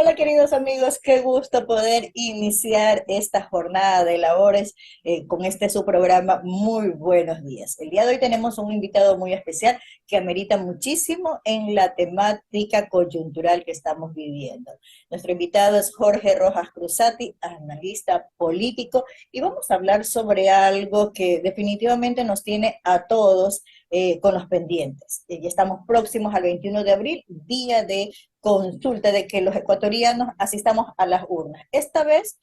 Hola queridos amigos, qué gusto poder iniciar esta jornada de labores con este su programa Muy Buenos Días. El día de hoy tenemos un invitado muy especial que amerita muchísimo en la temática coyuntural que estamos viviendo. Nuestro invitado es Jorge Rojas Cruzati, analista político, y vamos a hablar sobre algo que definitivamente nos tiene a todos con los pendientes. Ya estamos próximos al 21 de abril, día de consulta, de que los ecuatorianos asistamos a las urnas. Esta vez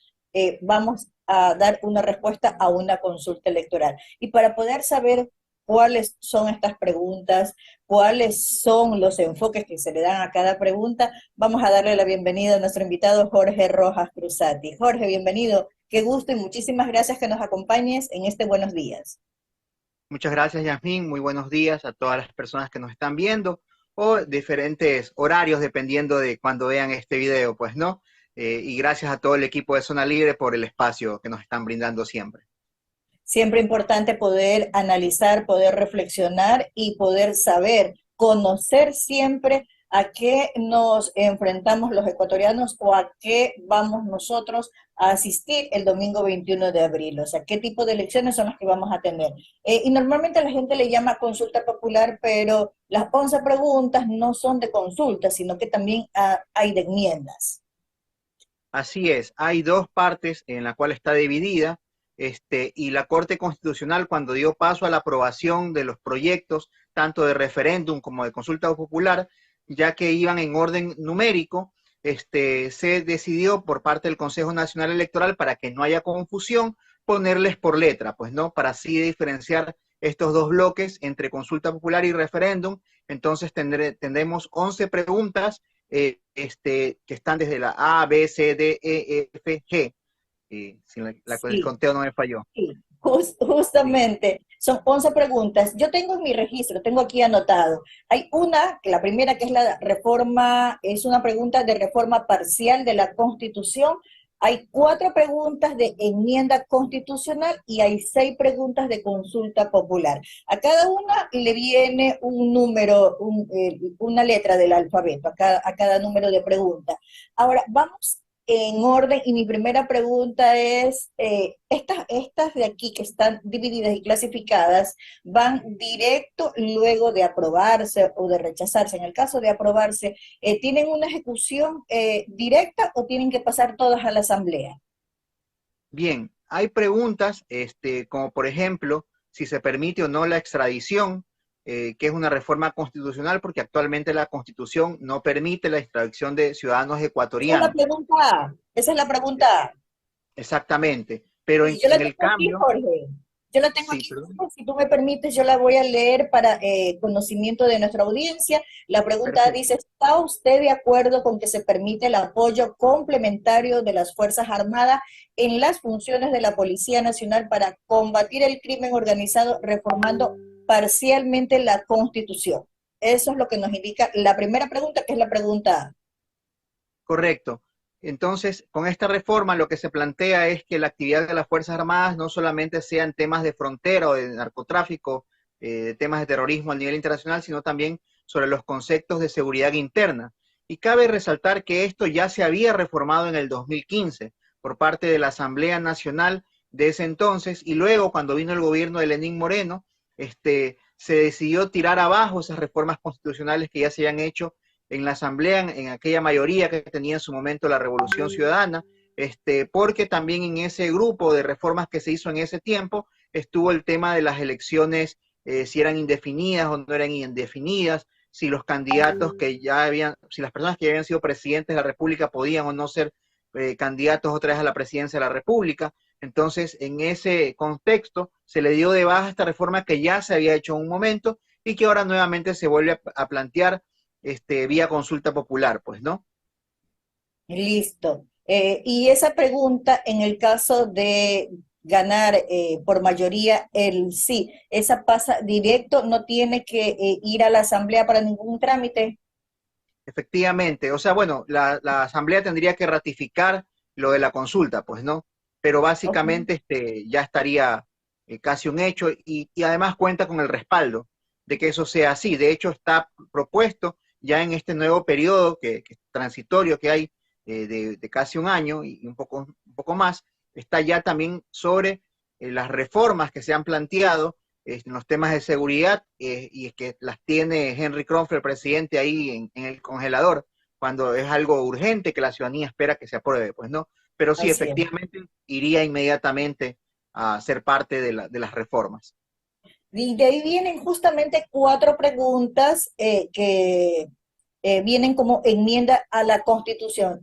vamos a dar una respuesta a una consulta electoral. Y para poder saber cuáles son estas preguntas, cuáles son los enfoques que se le dan a cada pregunta, vamos a darle la bienvenida a nuestro invitado Jorge Rojas Cruzati. Jorge, bienvenido. Qué gusto y muchísimas gracias que nos acompañes en este Buenos Días. Muchas gracias, Yasmín. Muy buenos días a todas las personas que nos están viendo o diferentes horarios dependiendo de cuando vean este video, pues, ¿no? Y gracias a todo el equipo de Zona Libre por el espacio que nos están brindando siempre. Siempre importante poder analizar, poder reflexionar y poder saber, conocer siempre a qué nos enfrentamos los ecuatorianos o a qué vamos nosotros a asistir el domingo 21 de abril, o sea, qué tipo de elecciones son las que vamos a tener. Y normalmente la gente le llama consulta popular, pero las 11 preguntas no son de consulta, sino que también hay de enmiendas. Así es, hay dos partes en la cual está dividida, y la Corte Constitucional cuando dio paso a la aprobación de los proyectos, tanto de referéndum como de consulta popular, ya que iban en orden numérico, se decidió por parte del Consejo Nacional Electoral para que no haya confusión, ponerles por letra, pues no, para así diferenciar estos dos bloques entre consulta popular y referéndum. Entonces tendremos 11 preguntas que están desde la A, B, C, D, E, F, G. Si el Sí. conteo no me falló. Sí, Sí. justamente, son 11 preguntas. Yo tengo en mi registro, tengo aquí anotado. Hay una, la primera que es la reforma, es una pregunta de reforma parcial de la Constitución. Hay 4 preguntas de enmienda constitucional y hay 6 preguntas de consulta popular. A cada una le viene un número, una letra del alfabeto, a cada número de pregunta. Ahora, vamos en orden, y mi primera pregunta es, estas de aquí que están divididas y clasificadas, ¿van directo luego de aprobarse o de rechazarse? En el caso de aprobarse, ¿tienen una ejecución directa o tienen que pasar todas a la asamblea? Bien, hay preguntas, como por ejemplo, si se permite o no la extradición, que es una reforma constitucional, porque actualmente la Constitución no permite la extradición de ciudadanos Esa es la ecuatorianos. pregunta A. Esa es la pregunta A. Exactamente. Pero Y yo la en el tengo aquí, cambio, Jorge. Yo la tengo sí, aquí, perdón. Jorge. Si tú me permites, yo la voy a leer para conocimiento de nuestra audiencia. La pregunta dice, Perfecto. ¿está usted de acuerdo con que se permite el apoyo complementario de las Fuerzas Armadas en las funciones de la Policía Nacional para combatir el crimen organizado, reformando parcialmente la Constitución? Eso es lo que nos indica la primera pregunta, que es la pregunta A. Correcto. Entonces, con esta reforma lo que se plantea es que la actividad de las Fuerzas Armadas no solamente sean temas de frontera o de narcotráfico, temas de terrorismo a nivel internacional, sino también sobre los conceptos de seguridad interna. Y cabe resaltar que esto ya se había reformado en el 2015 por parte de la Asamblea Nacional de ese entonces, y luego cuando vino el gobierno de Lenín Moreno, se decidió tirar abajo esas reformas constitucionales que ya se habían hecho en la Asamblea, en aquella mayoría que tenía en su momento la Revolución Ciudadana, porque también en ese grupo de reformas que se hizo en ese tiempo estuvo el tema de las elecciones, si eran indefinidas o no eran indefinidas, si los candidatos que ya habían, si las personas que ya habían sido presidentes de la República podían o no ser candidatos otra vez a la presidencia de la República. Entonces, en ese contexto, se le dio de baja esta reforma que ya se había hecho en un momento y que ahora nuevamente se vuelve a plantear vía consulta popular, pues, ¿no? Listo. Y esa pregunta, en el caso de ganar por mayoría el sí, esa pasa directo, no tiene que ir a la asamblea para ningún trámite. Efectivamente, o sea, bueno, la Asamblea tendría que ratificar lo de la consulta, pues, ¿no? Pero Ok. básicamente ya estaría casi un hecho y además cuenta con el respaldo de que eso sea así. De hecho, está propuesto ya en este nuevo periodo transitorio que hay de casi un año y un poco más, está ya también sobre las reformas que se han planteado en los temas de seguridad y es que las tiene Henry Kronfeld, presidente, ahí en el congelador, cuando es algo urgente que la ciudadanía espera que se apruebe, pues no. Pero sí, Así es. efectivamente, iría inmediatamente a ser parte de las reformas. Y de ahí vienen justamente cuatro preguntas que vienen como enmienda a la Constitución,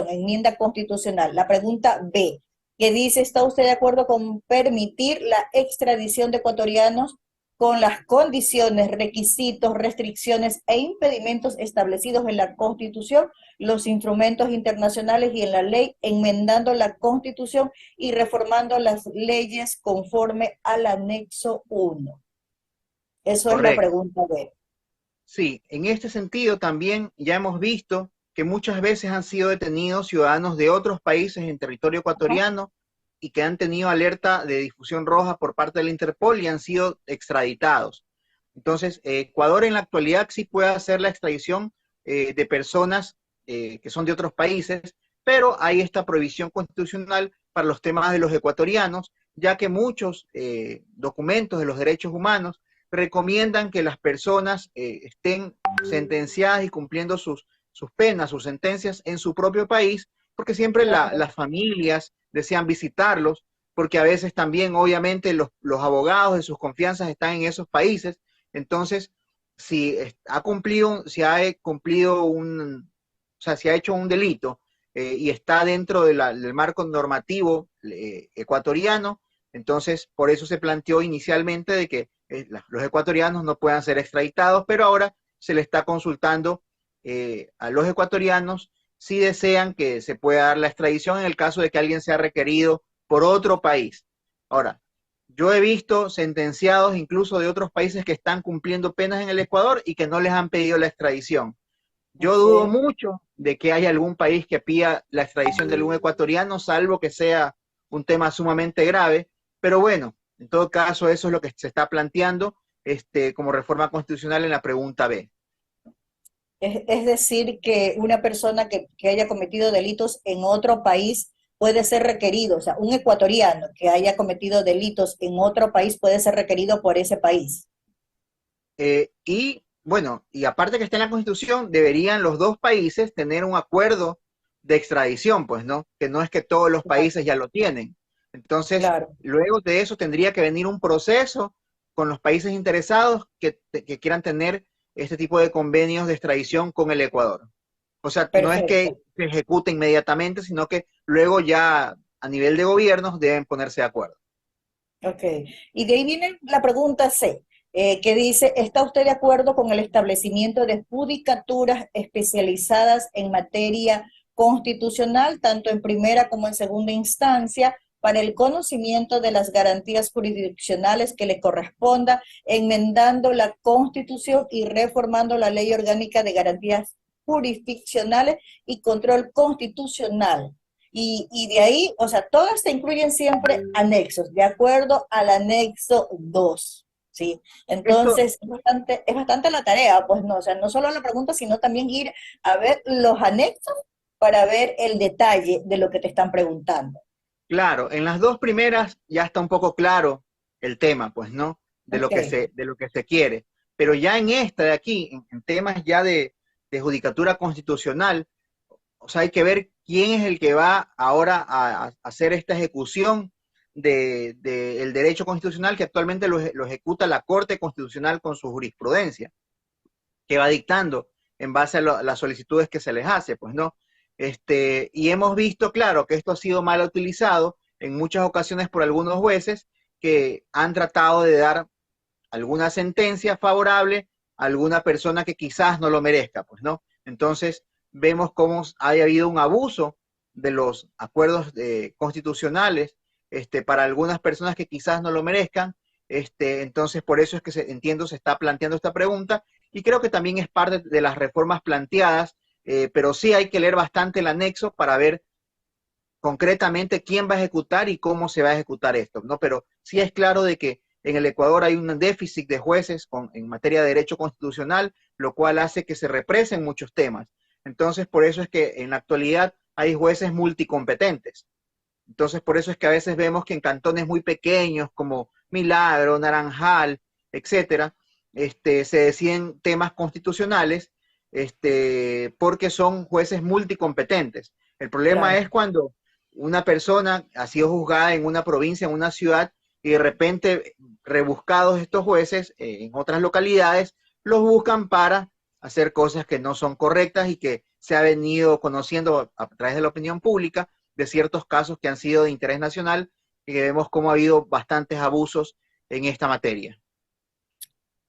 enmienda constitucional. La pregunta B, que dice, ¿está usted de acuerdo con permitir la extradición de ecuatorianos con las condiciones, requisitos, restricciones e impedimentos establecidos en la Constitución, los instrumentos internacionales y en la ley, enmendando la Constitución y reformando las leyes conforme al anexo 1? Eso es la Correcto. pregunta B. Sí, en este sentido también ya hemos visto que muchas veces han sido detenidos ciudadanos de otros países en territorio Ajá. ecuatoriano y que han tenido alerta de difusión roja por parte de la Interpol y han sido extraditados. Entonces, Ecuador en la actualidad sí puede hacer la extradición de personas que son de otros países, pero hay esta prohibición constitucional para los temas de los ecuatorianos, ya que muchos documentos de los derechos humanos recomiendan que las personas estén sentenciadas y cumpliendo sus penas, sus sentencias en su propio país, porque siempre Claro. las familias desean visitarlos, porque a veces también, obviamente, los abogados de sus confianzas están en esos países. Entonces, si ha cumplido, si ha cumplido o sea, si ha hecho un delito y está dentro del marco normativo ecuatoriano, entonces por eso se planteó inicialmente de que los ecuatorianos no puedan ser extraditados, pero ahora se le está consultando a los ecuatorianos si desean que se pueda dar la extradición en el caso de que alguien sea requerido por otro país. Ahora, yo he visto sentenciados incluso de otros países que están cumpliendo penas en el Ecuador y que no les han pedido la extradición. Yo dudo Ok. mucho de que haya algún país que pida la extradición de algún ecuatoriano, salvo que sea un tema sumamente grave, pero bueno, en todo caso eso es lo que se está planteando como reforma constitucional en la pregunta B. Es decir, que una persona que haya cometido delitos en otro país puede ser requerido, o sea, un ecuatoriano que haya cometido delitos en otro país puede ser requerido por ese país. Y bueno, y aparte que está en la Constitución, deberían los dos países tener un acuerdo de extradición, pues, ¿no? Que no es que todos los Claro, países ya lo tienen. Entonces, claro. luego de eso tendría que venir un proceso con los países interesados que quieran tener este tipo de convenios de extradición con el Ecuador. O sea, no es que Perfecto. se ejecute inmediatamente, sino que luego ya a nivel de gobiernos deben ponerse de acuerdo. Ok. Y de ahí viene la pregunta C, que dice, ¿está usted de acuerdo con el establecimiento de judicaturas especializadas en materia constitucional, tanto en primera como en segunda instancia, para el conocimiento de las garantías jurisdiccionales que le corresponda, enmendando la Constitución y reformando la Ley Orgánica de Garantías Jurisdiccionales y Control Constitucional? Y de ahí, o sea, todas te incluyen siempre anexos, de acuerdo al anexo 2, ¿sí? Esto, Entonces, es bastante la tarea, pues no, o sea, no solo la pregunta, sino también ir a ver los anexos para ver el detalle de lo que te están preguntando. claro, en las dos primeras ya está un poco claro el tema, pues, ¿no? Ok, De lo que se quiere. Pero ya en esta de aquí, en temas ya de judicatura constitucional, o sea, hay que ver quién es el que va ahora a hacer esta ejecución el derecho constitucional que actualmente lo ejecuta la Corte Constitucional con su jurisprudencia que va dictando en base a las solicitudes que se les hace, pues no. Y hemos visto, claro, que esto ha sido mal utilizado en muchas ocasiones por algunos jueces que han tratado de dar alguna sentencia favorable a alguna persona que quizás no lo merezca, pues no. Entonces, vemos cómo ha habido un abuso de los acuerdos constitucionales para algunas personas que quizás no lo merezcan. Entonces, por eso es que entiendo se está planteando esta pregunta y creo que también es parte de las reformas planteadas, pero sí hay que leer bastante el anexo para ver concretamente quién va a ejecutar y cómo se va a ejecutar esto, ¿no? Pero sí es claro de que en el Ecuador hay un déficit de jueces en materia de derecho constitucional, lo cual hace que se represen muchos temas. Entonces, por eso es que en la actualidad hay jueces multicompetentes. Entonces, por eso es que a veces vemos que en cantones muy pequeños como Milagro, Naranjal, etcétera, se deciden temas constitucionales, porque son jueces multicompetentes. El problema Claro. es cuando una persona ha sido juzgada en una provincia, en una ciudad, y de repente rebuscados estos jueces en otras localidades, los buscan para hacer cosas que no son correctas y que se ha venido conociendo a través de la opinión pública de ciertos casos que han sido de interés nacional y que vemos cómo ha habido bastantes abusos en esta materia.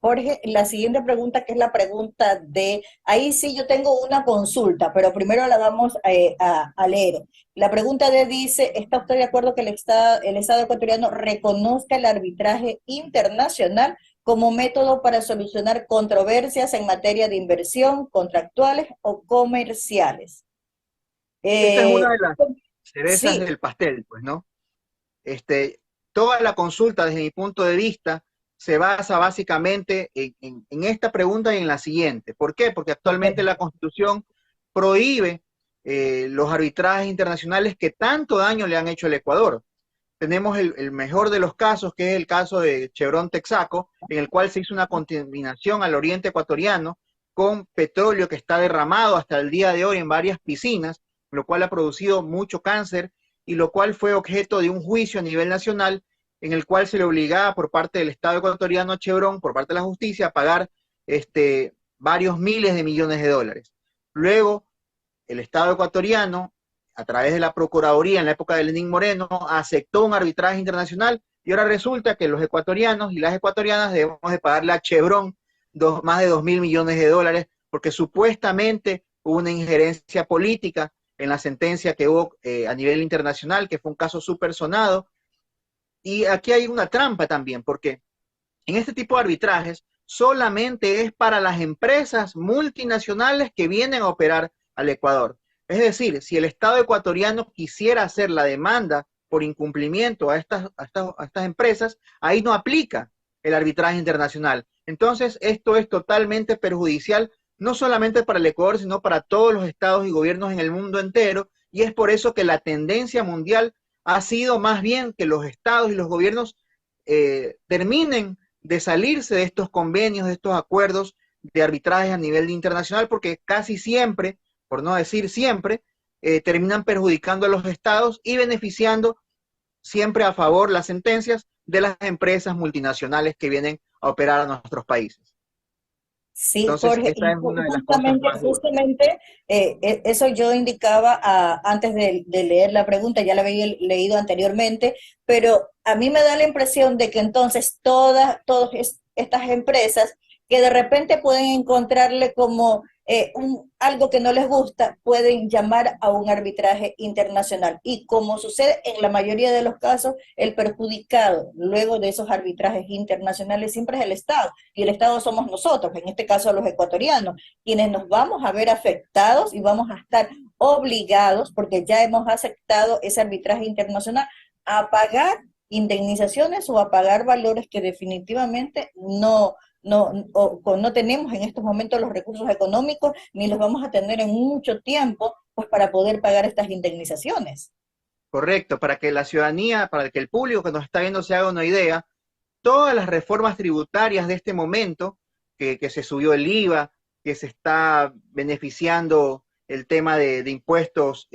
Jorge, la siguiente pregunta, que es la pregunta de, ahí sí yo tengo una consulta, pero primero la vamos a leer. La pregunta de dice, ¿está usted de acuerdo que el Estado ecuatoriano reconozca el arbitraje internacional como método para solucionar controversias en materia de inversión, contractuales o comerciales? Esta es una Eh, de las cerezas sí, del pastel, pues, ¿no? Toda la consulta, desde mi punto de vista, se basa básicamente en esta pregunta y en la siguiente. ¿Por qué? Porque actualmente ok, la Constitución prohíbe los arbitrajes internacionales que tanto daño le han hecho al Ecuador. Tenemos el mejor de los casos, que es el caso de Chevron Texaco, en el cual se hizo una contaminación al oriente ecuatoriano con petróleo que está derramado hasta el día de hoy en varias piscinas, lo cual ha producido mucho cáncer y lo cual fue objeto de un juicio a nivel nacional en el cual se le obligaba por parte del Estado ecuatoriano a Chevron, por parte de la justicia, a pagar varios miles de millones de dólares. Luego, el Estado ecuatoriano, a través de la Procuraduría en la época de Lenín Moreno, aceptó un arbitraje internacional y ahora resulta que los ecuatorianos y las ecuatorianas debemos de pagarle a Chevron más de 2.000 millones de dólares porque supuestamente hubo una injerencia política en la sentencia que hubo a nivel internacional, que fue un caso súper sonado. Y aquí hay una trampa también, porque en este tipo de arbitrajes solamente es para las empresas multinacionales que vienen a operar al Ecuador. Es decir, si el Estado ecuatoriano quisiera hacer la demanda por incumplimiento a estas empresas, ahí no aplica el arbitraje internacional. Entonces, esto es totalmente perjudicial, no solamente para el Ecuador, sino para todos los estados y gobiernos en el mundo entero, y es por eso que la tendencia mundial ha sido más bien que los estados y los gobiernos terminen de salirse de estos convenios, de estos acuerdos de arbitraje a nivel internacional, porque casi siempre, por no decir siempre, terminan perjudicando a los estados y beneficiando siempre a favor las sentencias de las empresas multinacionales que vienen a operar a nuestros países. sí, Entonces, Jorge, esa y es una de las cosas justamente, más duras. eso yo indicaba antes de leer la pregunta, ya la había leído anteriormente, pero a mí me da la impresión de que entonces todas estas empresas que de repente pueden encontrarle como algo que no les gusta, pueden llamar a un arbitraje internacional. Y como sucede en la mayoría de los casos, el perjudicado luego de esos arbitrajes internacionales siempre es el Estado y el Estado somos nosotros, en este caso los ecuatorianos, quienes nos vamos a ver afectados y vamos a estar obligados, porque ya hemos aceptado ese arbitraje internacional, a pagar indemnizaciones o a pagar valores que definitivamente no tenemos en estos momentos los recursos económicos, ni los vamos a tener en mucho tiempo, pues para poder pagar estas indemnizaciones. Correcto, para que la ciudadanía, para que el público que nos está viendo se haga una idea, todas las reformas tributarias de este momento, que se subió el IVA, que se está beneficiando el tema de impuestos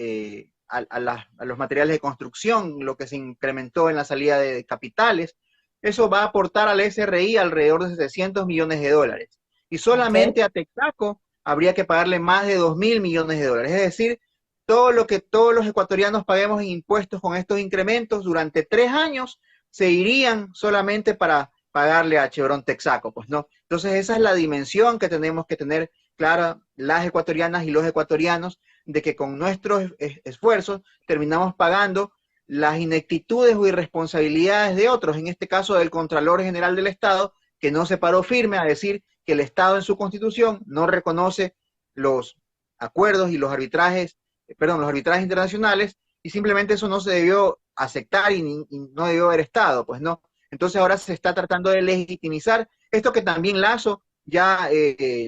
a los materiales de construcción, lo que se incrementó en la salida de capitales, eso va a aportar al SRI alrededor de 700 millones de dólares. Y ¿Ok? solamente a Texaco habría que pagarle más de 2.000 millones de dólares. Es decir, todo lo que todos los ecuatorianos paguemos en impuestos con estos incrementos durante 3 años se irían solamente para pagarle a Chevron Texaco, pues no. Entonces esa es la dimensión que tenemos que tener clara las ecuatorianas y los ecuatorianos de que con nuestros esfuerzos terminamos pagando las ineptitudes o irresponsabilidades de otros, en este caso del Contralor General del Estado, que no se paró firme a decir que el Estado en su constitución no reconoce los acuerdos y los arbitrajes internacionales, y simplemente eso no se debió aceptar y no debió haber estado, pues no. Entonces ahora se está tratando de legitimizar esto que también Lazo ya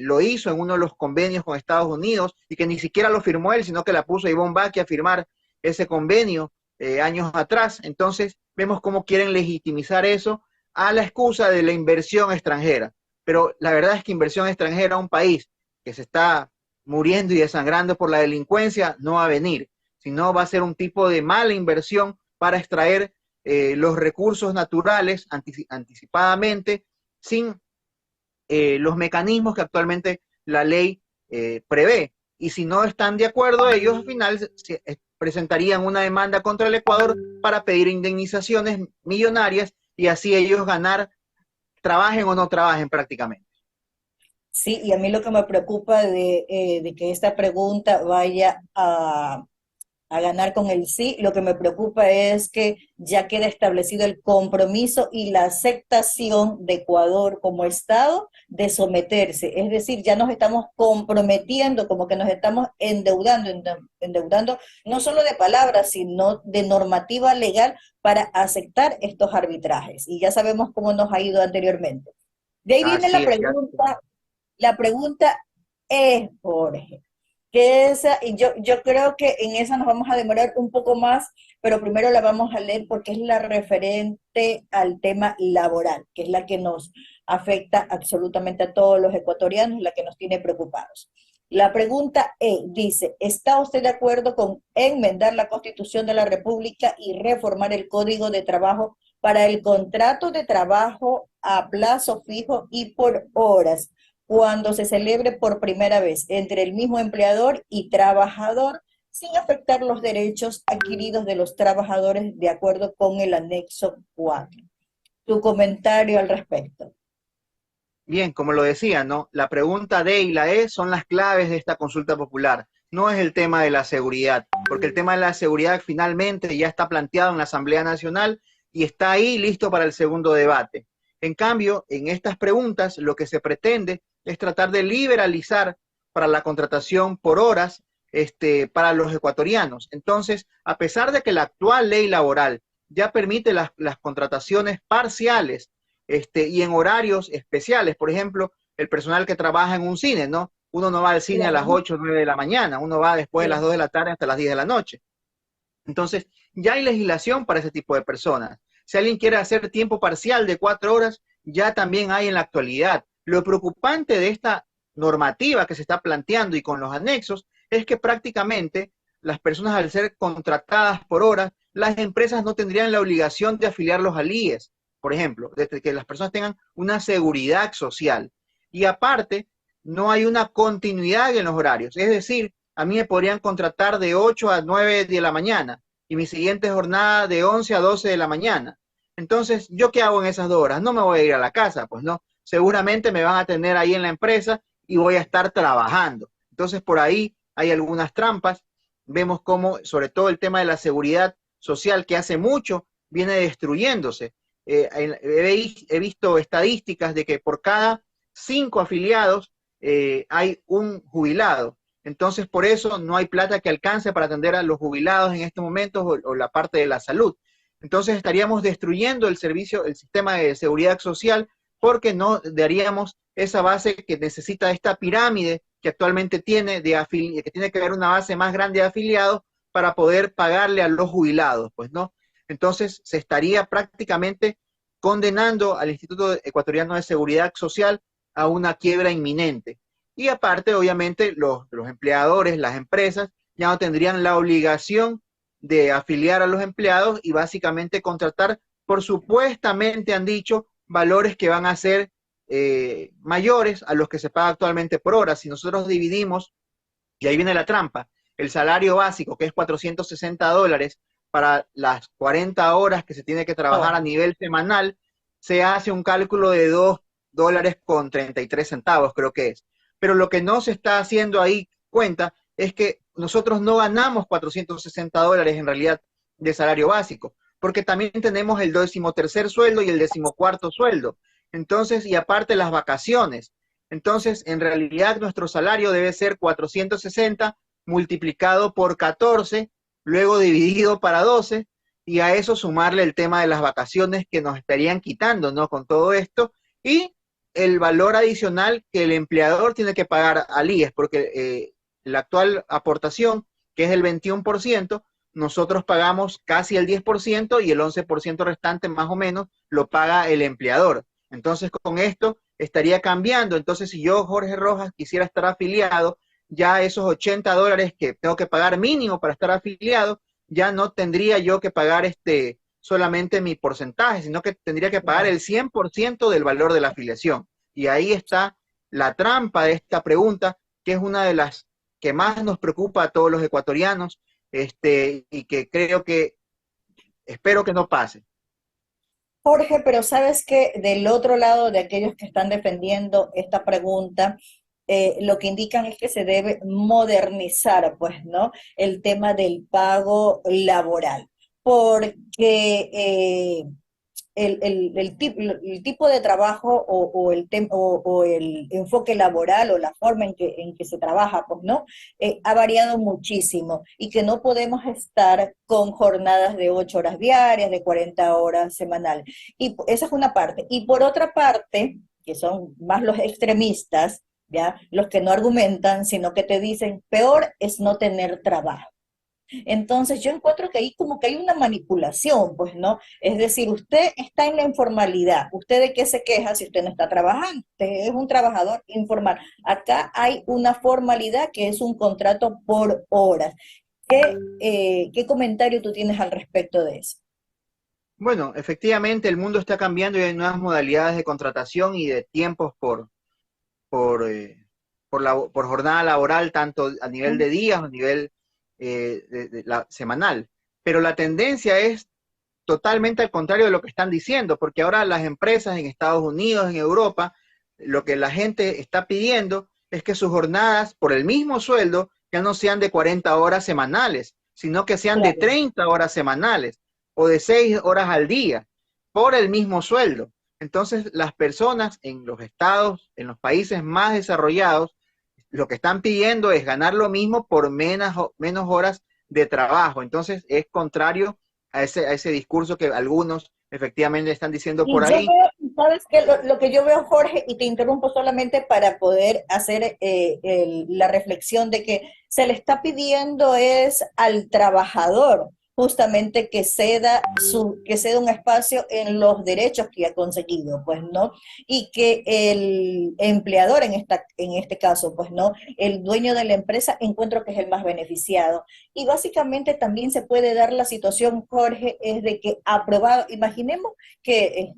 lo hizo en uno de los convenios con Estados Unidos y que ni siquiera lo firmó él, sino que la puso a Ivonne Bacchi a firmar ese convenio años atrás. Entonces, vemos cómo quieren legitimizar eso a la excusa de la inversión extranjera. Pero la verdad es que inversión extranjera a un país que se está muriendo y desangrando por la delincuencia no va a venir, sino va a ser un tipo de mala inversión para extraer los recursos naturales anticipadamente sin los mecanismos que actualmente la ley prevé. Y si no están de acuerdo, ellos al final presentarían una demanda contra el Ecuador para pedir indemnizaciones millonarias y así ellos ganar, trabajen o no trabajen prácticamente. Sí, y a mí lo que me preocupa de que esta pregunta vaya a ganar con el sí, lo que me preocupa es que ya queda establecido el compromiso y la aceptación de Ecuador como Estado de someterse. Es decir, ya nos estamos comprometiendo, como que nos estamos endeudando no solo de palabras, sino de normativa legal para aceptar estos arbitrajes. Y ya sabemos cómo nos ha ido anteriormente. De ahí viene Así es, ya. la pregunta es, Jorge, que esa, y yo creo que en esa nos vamos a demorar un poco más, pero primero la vamos a leer porque es la referente al tema laboral, que es la que nos afecta absolutamente a todos los ecuatorianos, la que nos tiene preocupados. La pregunta dice, ¿está usted de acuerdo con enmendar la Constitución de la República y reformar el Código de Trabajo para el contrato de trabajo a plazo fijo y por horas, cuando se celebre por primera vez entre el mismo empleador y trabajador, sin afectar los derechos adquiridos de los trabajadores de acuerdo con el anexo 4? Tu comentario al respecto. Bien, como lo decía, ¿no? La pregunta D y la E son las claves de esta consulta popular. No es el tema de la seguridad, porque el tema de la seguridad finalmente ya está planteado en la Asamblea Nacional y está ahí listo para el segundo debate. En cambio, en estas preguntas lo que se pretende es tratar de liberalizar para la contratación por horas para los ecuatorianos. Entonces, a pesar de que la actual ley laboral ya permite las contrataciones parciales y en horarios especiales. Por ejemplo, el personal que trabaja en un cine, ¿no? Uno no va al cine a las Claro, 8 o 9 de la mañana, uno va después de las 2 de la tarde hasta las 10 de la noche. Entonces, ya hay legislación para ese tipo de personas. Si alguien quiere hacer tiempo parcial de 4 horas, ya también hay en la actualidad. Lo preocupante de esta normativa que se está planteando y con los anexos es que prácticamente las personas al ser contratadas por horas, las empresas no tendrían la obligación de afiliarlos al IES, por ejemplo, de que las personas tengan una seguridad social. Y aparte, no hay una continuidad en los horarios. Es decir, a mí me podrían contratar de 8 a 9 de la mañana y mi siguiente jornada de 11 a 12 de la mañana. Entonces, ¿yo qué hago en esas 2 horas? No me voy a ir a la casa, pues no. Seguramente me van a tener ahí en la empresa y voy a estar trabajando. Entonces, por ahí hay algunas trampas. Vemos cómo, sobre todo el tema de la seguridad social, que hace mucho viene destruyéndose. He visto estadísticas de que por cada 5 afiliados hay un jubilado. Entonces, por eso no hay plata que alcance para atender a los jubilados en estos momentos o la parte de la salud. Entonces, estaríamos destruyendo el servicio, el sistema de seguridad social, porque no daríamos esa base que necesita esta pirámide que actualmente tiene, que tiene que haber una base más grande de afiliados para poder pagarle a los jubilados, pues, ¿no? Entonces, se estaría prácticamente condenando al Instituto Ecuatoriano de Seguridad Social a una quiebra inminente. Y aparte, obviamente, los empleadores, las empresas, ya no tendrían la obligación de afiliar a los empleados y básicamente contratar por supuestamente, han dicho, valores que van a ser mayores a los que se paga actualmente por hora. Si nosotros dividimos, y ahí viene la trampa, el salario básico, que es $460, para las 40 horas que se tiene que trabajar a oh, nivel semanal, se hace un cálculo de $2.33, creo que es. Pero lo que no se está haciendo ahí cuenta es que nosotros no ganamos $460 en realidad de salario básico, porque también tenemos el 13º sueldo y el 14º sueldo. Entonces, y aparte las vacaciones. Entonces, en realidad nuestro salario debe ser 460 multiplicado por 14, luego dividido para 12, y a eso sumarle el tema de las vacaciones que nos estarían quitando, ¿no? Con todo esto, y el valor adicional que el empleador tiene que pagar al IES, porque la actual aportación, que es el 21%, nosotros pagamos casi el 10% y el 11% restante más o menos lo paga el empleador. Entonces, con esto estaría cambiando. Entonces, si yo, Jorge Rojas, quisiera estar afiliado, ya esos $80 que tengo que pagar mínimo para estar afiliado, ya no tendría yo que pagar solamente mi porcentaje, sino que tendría que pagar el 100% del valor de la afiliación. Y ahí está la trampa de esta pregunta, que es una de las que más nos preocupa a todos los ecuatorianos, y que espero que no pase. Jorge, pero sabes que del otro lado de aquellos que están defendiendo esta pregunta, lo que indican es que se debe modernizar, pues, ¿no? El tema del pago laboral, porque el tipo de trabajo o el enfoque laboral o la forma en que se trabaja, pues, ¿no? Ha variado muchísimo y que no podemos estar con jornadas de 8 horas diarias, de 40 horas semanales. Y esa es una parte. Y por otra parte, que son más los extremistas, ¿ya? Los que no argumentan, sino que te dicen, peor es no tener trabajo. Entonces yo encuentro que ahí como que hay una manipulación, pues, ¿no? Es decir, usted está en la informalidad, ¿usted de qué se queja si usted no está trabajando? Usted es un trabajador informal. Acá hay una formalidad que es un contrato por horas. ¿Qué comentario tú tienes al respecto de eso? Bueno, efectivamente el mundo está cambiando y hay nuevas modalidades de contratación y de tiempos por, eh, por jornada laboral, tanto a nivel de días o a nivel de la semanal. Pero la tendencia es totalmente al contrario de lo que están diciendo, porque ahora las empresas en Estados Unidos, en Europa, lo que la gente está pidiendo es que sus jornadas por el mismo sueldo ya no sean de 40 horas semanales, sino que sean de Claro. 30 horas semanales o de 6 horas al día por el mismo sueldo. Entonces, las personas en los estados, en los países más desarrollados, lo que están pidiendo es ganar lo mismo por menos horas de trabajo. Entonces, es contrario a ese discurso que algunos efectivamente están diciendo por Y yo ahí. veo, ¿sabes qué? Lo que yo veo, Jorge, y te interrumpo solamente para poder hacer la reflexión de que se le está pidiendo es al trabajador justamente que ceda un espacio en los derechos que ha conseguido, pues, ¿no? Y que el empleador en este caso, pues, ¿no? El dueño de la empresa encuentro que es el más beneficiado. Y básicamente también se puede dar la situación, Jorge, es de que aprobado, imaginemos que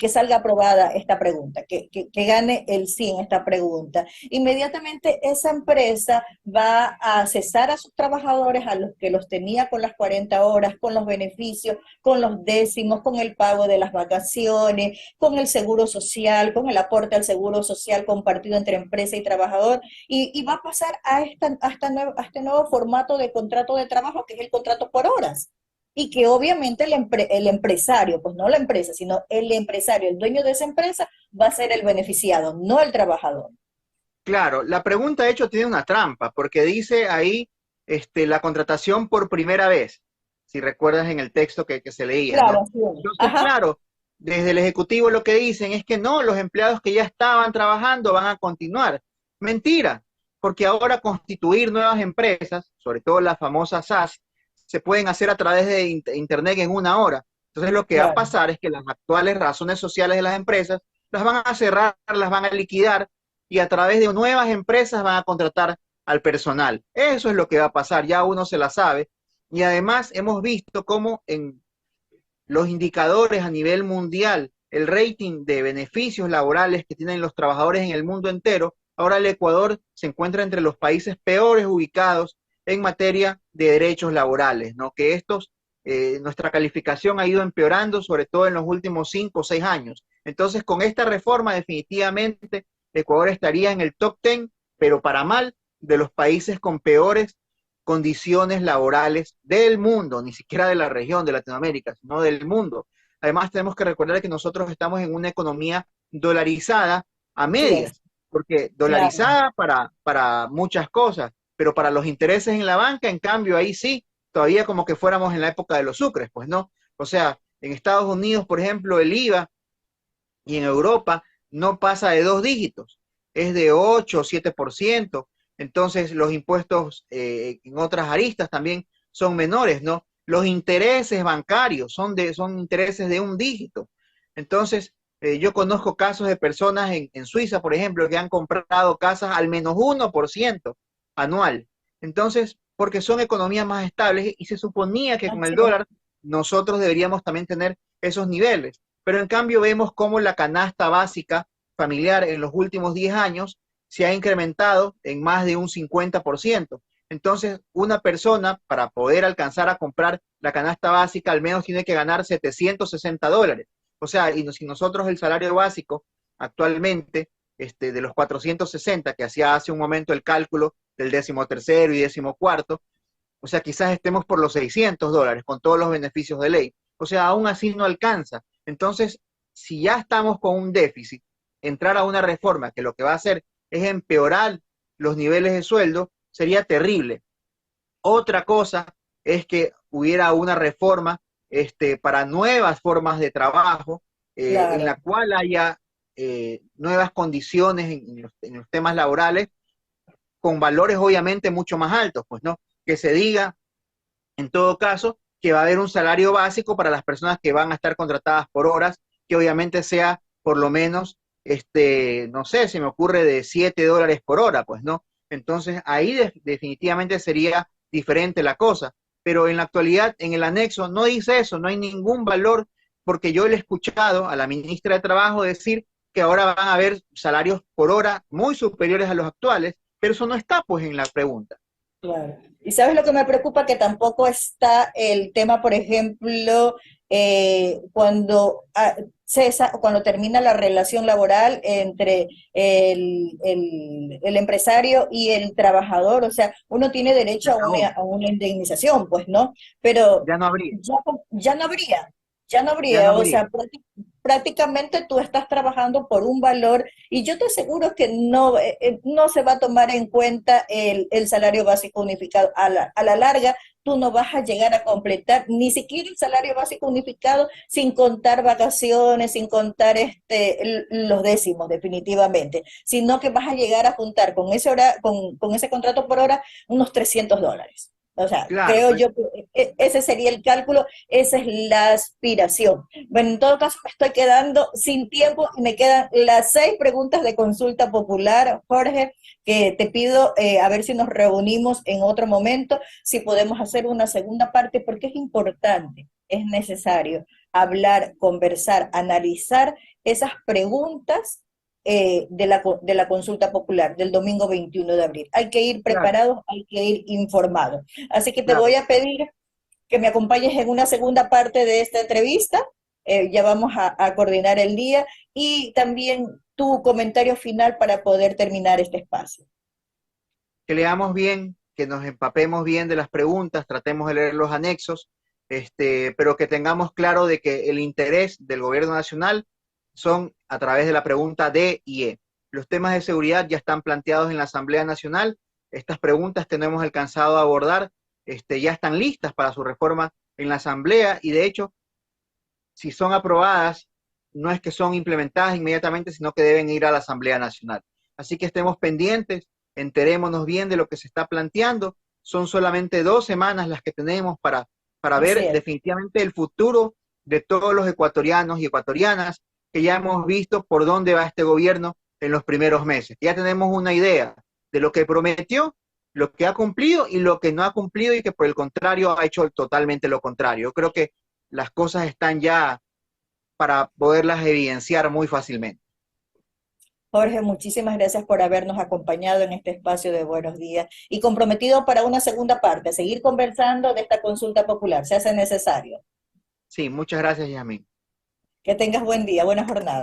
salga aprobada esta pregunta, que gane el sí en esta pregunta. Inmediatamente esa empresa va a cesar a sus trabajadores, a los que los tenía con las 40 horas, con los beneficios, con los décimos, con el pago de las vacaciones, con el seguro social, con el aporte al seguro social compartido entre empresa y trabajador, y va a pasar a este nuevo formato de contrato de trabajo, que es el contrato por horas y que obviamente el empresario, pues no la empresa, sino el empresario, el dueño de esa empresa, va a ser el beneficiado, no el trabajador. Claro, la pregunta de hecho tiene una trampa, porque dice ahí la contratación por primera vez, si recuerdas en el texto que se leía, Claro, ¿no? así es. Entonces, Ajá, claro, desde el Ejecutivo lo que dicen es que no, los empleados que ya estaban trabajando van a continuar. Mentira, porque ahora constituir nuevas empresas, sobre todo las famosas SAS, se pueden hacer a través de Internet en una hora. Entonces, lo que va a claro. pasar es que las actuales razones sociales de las empresas las van a cerrar, las van a liquidar y a través de nuevas empresas van a contratar al personal. Eso es lo que va a pasar, ya uno se la sabe. Y además hemos visto cómo en los indicadores a nivel mundial, el rating de beneficios laborales que tienen los trabajadores en el mundo entero, ahora el Ecuador se encuentra entre los países peores ubicados en materia de derechos laborales, ¿no? Que nuestra calificación ha ido empeorando, sobre todo en los últimos 5 o 6 años. Entonces, con esta reforma, definitivamente, Ecuador estaría en el top 10, pero para mal, de los países con peores condiciones laborales del mundo, ni siquiera de la región de Latinoamérica, sino del mundo. Además, tenemos que recordar que nosotros estamos en una economía dolarizada a Así es, medias, porque claro. dolarizada para muchas cosas, pero para los intereses en la banca, en cambio, ahí sí, todavía como que fuéramos en la época de los sucres, pues no. O sea, en Estados Unidos, por ejemplo, el IVA y en Europa no pasa de dos dígitos, es de 8 o 7%. Entonces los impuestos en otras aristas también son menores, ¿no? Los intereses bancarios son intereses de un dígito. Entonces, yo conozco casos de personas en Suiza, por ejemplo, que han comprado casas al menos 1% anual. Entonces, porque son economías más estables y se suponía que con el Así es. dólar nosotros deberíamos también tener esos niveles. Pero en cambio vemos cómo la canasta básica familiar en los últimos 10 años se ha incrementado en más de un 50%. Entonces, una persona para poder alcanzar a comprar la canasta básica al menos tiene que ganar $760. O sea, y si nosotros el salario básico actualmente, de los 460 que hacía hace un momento el cálculo del 13º y 14º, o sea, quizás estemos por los $600 con todos los beneficios de ley. O sea, aún así no alcanza. Entonces, si ya estamos con un déficit, entrar a una reforma que lo que va a hacer es empeorar los niveles de sueldo, sería terrible. Otra cosa es que hubiera una reforma para nuevas formas de trabajo, en Claro. la cual haya nuevas condiciones en los temas laborales, con valores obviamente mucho más altos, pues no, que se diga en todo caso que va a haber un salario básico para las personas que van a estar contratadas por horas, que obviamente sea por lo menos, no sé, se me ocurre de $7 por hora, pues no. Entonces ahí definitivamente sería diferente la cosa. Pero en la actualidad, en el anexo, no dice eso, no hay ningún valor, porque yo le he escuchado a la ministra de Trabajo decir que ahora van a haber salarios por hora muy superiores a los actuales, pero eso no está pues en la pregunta. Claro. Y sabes lo que me preocupa, que tampoco está el tema, por ejemplo, cuando cesa, cuando termina la relación laboral entre el empresario y el trabajador, o sea, uno tiene Se derecho acabó, a una indemnización, pues, ¿no? Pero ya no habría, ya, ya no habría, ya no ya no habría, o habría. sea, prácticamente tú estás trabajando por un valor y yo te aseguro que no, no se va a tomar en cuenta el salario básico unificado. A la larga, tú no vas a llegar a completar ni siquiera el salario básico unificado sin contar vacaciones, sin contar los décimos, definitivamente, sino que vas a llegar a juntar con ese, con ese contrato por hora unos $300. O sea, Claro, creo pues yo que ese sería el cálculo, esa es la aspiración. Bueno, en todo caso me estoy quedando sin tiempo y me quedan las 6 preguntas de consulta popular, Jorge, que te pido a ver si nos reunimos en otro momento, si podemos hacer una segunda parte, porque es importante, es necesario hablar, conversar, analizar esas preguntas de la consulta popular del domingo 21 de abril. Hay que ir claro, preparados, hay que ir informados. Así que te voy claro. a pedir que me acompañes en una segunda parte de esta entrevista. Ya vamos a coordinar el día y también tu comentario final para poder terminar este espacio. Que leamos bien, que nos empapemos bien de las preguntas, tratemos de leer los anexos, pero que tengamos claro de que el interés del gobierno nacional son a través de la pregunta D y E. Los temas de seguridad ya están planteados en la Asamblea Nacional. Estas preguntas que no hemos alcanzado a abordar, ya están listas para su reforma en la Asamblea y de hecho, si son aprobadas, no es que son implementadas inmediatamente, sino que deben ir a la Asamblea Nacional. Así que estemos pendientes, enterémonos bien de lo que se está planteando. Son solamente 2 semanas las que tenemos para Así ver es. definitivamente el futuro de todos los ecuatorianos y ecuatorianas, que ya hemos visto por dónde va este gobierno en los primeros meses. Ya tenemos una idea de lo que prometió, lo que ha cumplido y lo que no ha cumplido y que por el contrario ha hecho totalmente lo contrario. Yo creo que las cosas están ya para poderlas evidenciar muy fácilmente. Jorge, muchísimas gracias por habernos acompañado en este espacio de Buenos Días y comprometido para una segunda parte, seguir conversando de esta consulta popular, se hace necesario. Sí, muchas gracias, Yasmin. Que tengas buen día, buena jornada.